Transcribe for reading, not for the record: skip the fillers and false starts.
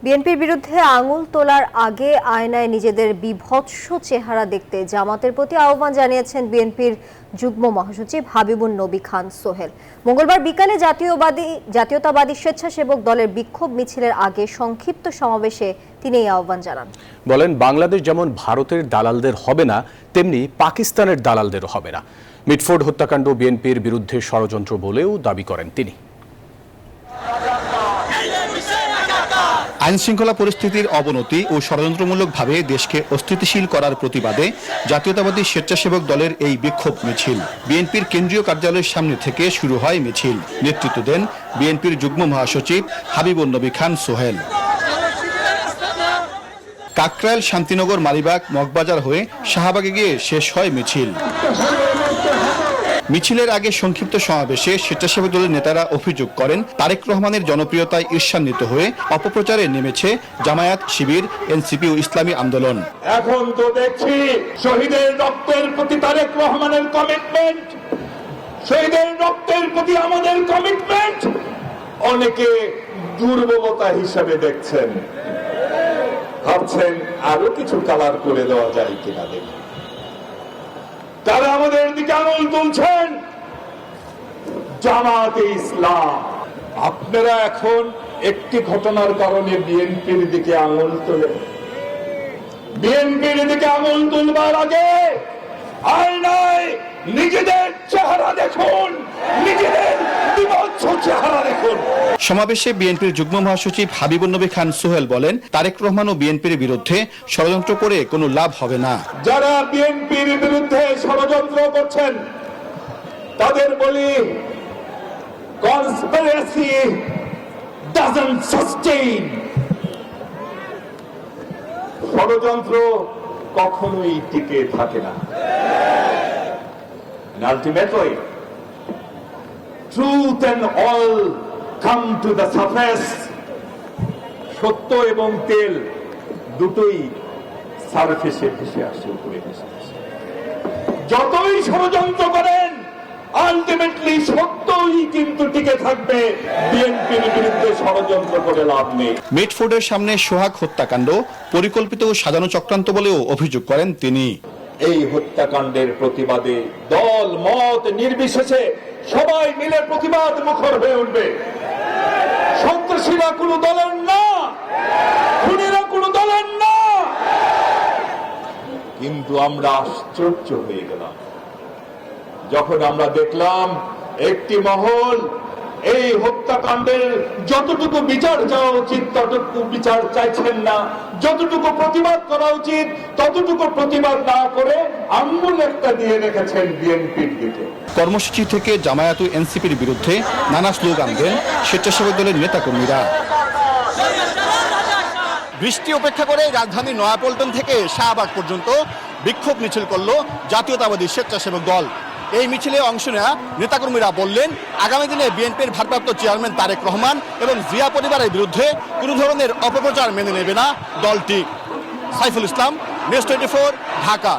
বিএনপির বিরুদ্ধে আঙুল তোলার আগে আয়নায় নিজেদের বিভৎস চেহারা দেখতে জামাতের প্রতি আহ্বান জানিয়েছেন বিএনপির যুগ্ম মহাসচিব হাবিবুন নবী খান সোহেল। মঙ্গলবার বিকালে জাতীয়তাবাদী স্বেচ্ছাসেবক দলের বিক্ষোভ মিছিলের আগে সংক্ষিপ্ত সমাবেশে তিনি এই আহ্বান জানান। বলেন, বাংলাদেশ যেমন ভারতের দালালদের হবে না, তেমনি পাকিস্তানের দালালদেরও হবে না। মিটফোর্ড হত্যাকাণ্ড বিএনপির বিরুদ্ধে ষড়যন্ত্র বলেও দাবি করেন তিনি। আইনশৃঙ্খলা পরিস্থিতির অবনতি ও ষড়যন্ত্রমূলকভাবে দেশকে অস্থিতিশীল করার প্রতিবাদে জাতীয়তাবাদী স্বেচ্ছাসেবক দলের এই বিক্ষোভ মিছিল বিএনপির কেন্দ্রীয় কার্যালয়ের সামনে থেকে শুরু হয়। মিছিল নেতৃত্ব দেন বিএনপির যুগ্ম মহাসচিব হাবিবুন নবী খান সোহেল। কাকরাইল, শান্তিনগর, মালিবাগ, মগবাজার হয়ে শাহবাগে গিয়ে শেষ হয় মিছিল। মিছিলের আগে সংক্ষিপ্ত সমাবেশে স্বেচ্ছাসেবক দলের নেতারা অভিযোগ করেন, তারেক রহমানের জনপ্রিয়তায় ঈর্ষান্বিত হয়ে অপপ্রচারে নেমেছে জামায়াত, শিবির, এনসিপি ও ইসলামী আন্দোলন। এখন তো দেখছি শহীদের রক্তের প্রতি তারেক রহমানের কমিটমেন্ট, শহীদের রক্তের প্রতি আমাদের কমিটমেন্ট অনেকে দুর্বলতা হিসাবে দেখছেন, ভাবছেন আরো কিছু কালার করে দেওয়া যায় কিনা দেখি। তারা আমাদের দিকে আঙুল তুলছেন। জামাতে ইসলাম, আপনারা এখন একটি ঘটনার কারণে বিএনপির দিকে আঙুল তোলেন। বিএনপির দিকে আঙুল তুলবার আগে আয়নায় নিজেদের চেহারা দেখুন, নিজেদের বিভৎস চেহারা দেখুন। সমাবেশে বিএনপির যুগ্ম মহাসচিব হাবিবুন নবী খান সোহেল বলেন, তারেক রহমান ও বিএনপির বিরুদ্ধে ষড়যন্ত্র করে কোনো লাভ হবে না। যারা বিএনপির বিরুদ্ধে ষড়যন্ত্র করছেন তাদের বলি, কনস্পিরেসি ডাজন্ট সাস্টেইন। ষড়যন্ত্র কখনোই টিকে থাকে না। Ultimately truth and all come to the surface. সত্য এবং তেল দুটোই সারফেসে ভেসে আসে, উপরে ভেসে আসে। যতই ষড়যন্ত্র করেন আলটিমেটলি সত্যই কিন্তু টিকে থাকবে। বিএনপির বিরুদ্ধে ষড়যন্ত্র করে লাভ নেই। মিটফোর্ডের সামনে সোহাগ হত্যাকাণ্ড পরিকল্পিত ও সাজানো চক্রান্ত বলেও অভিযোগ করেন তিনি। এই হত্যাকাণ্ডের প্রতিবাদে দল মত নির্বিশেষে সবাই মিলে প্রতিবাদ মুখর হয়ে উঠবে। সন্ত্রাসীরা কোনো দলের না, খুনিরা কোনো দলের না। কিন্তু আমরা আশ্চর্য হয়ে গেলাম যখন আমরা দেখলাম একটি মহল এই হত্যাকাণ্ডের যতটুকু বিচার চাওয়া উচিত ততটুকু বিচার চাইছেন না, যতটুকু প্রতিবাদ করা উচিত ততটুকু প্রতিবাদ না করে আঙ্গুল একটা দিয়ে রেখেছেন বিএনপির দিকে। কর্মসূচি থেকে জামায়াত ও এনসিপির বিরুদ্ধে নানা স্লোগান দেন স্বেচ্ছাসেবক দলের নেতাকর্মীরা। বৃষ্টি উপেক্ষা করে রাজধানী নয়াপল্টন থেকে শাহবাগ পর্যন্ত বিক্ষোভ মিছিল করল জাতীয়তাবাদী স্বেচ্ছাসেবক দল। এই মিছিলে অংশ নেওয়া নেতাকর্মীরা বললেন, আগামী দিনে বিএনপির ভারপ্রাপ্ত চেয়ারম্যান তারেক রহমান এবং জিয়া পরিবারের বিরুদ্ধে কোনো ধরনের অপপ্রচার মেনে নেবে না দলটি। সাইফুল ইসলাম, নিউজ 24, ঢাকা।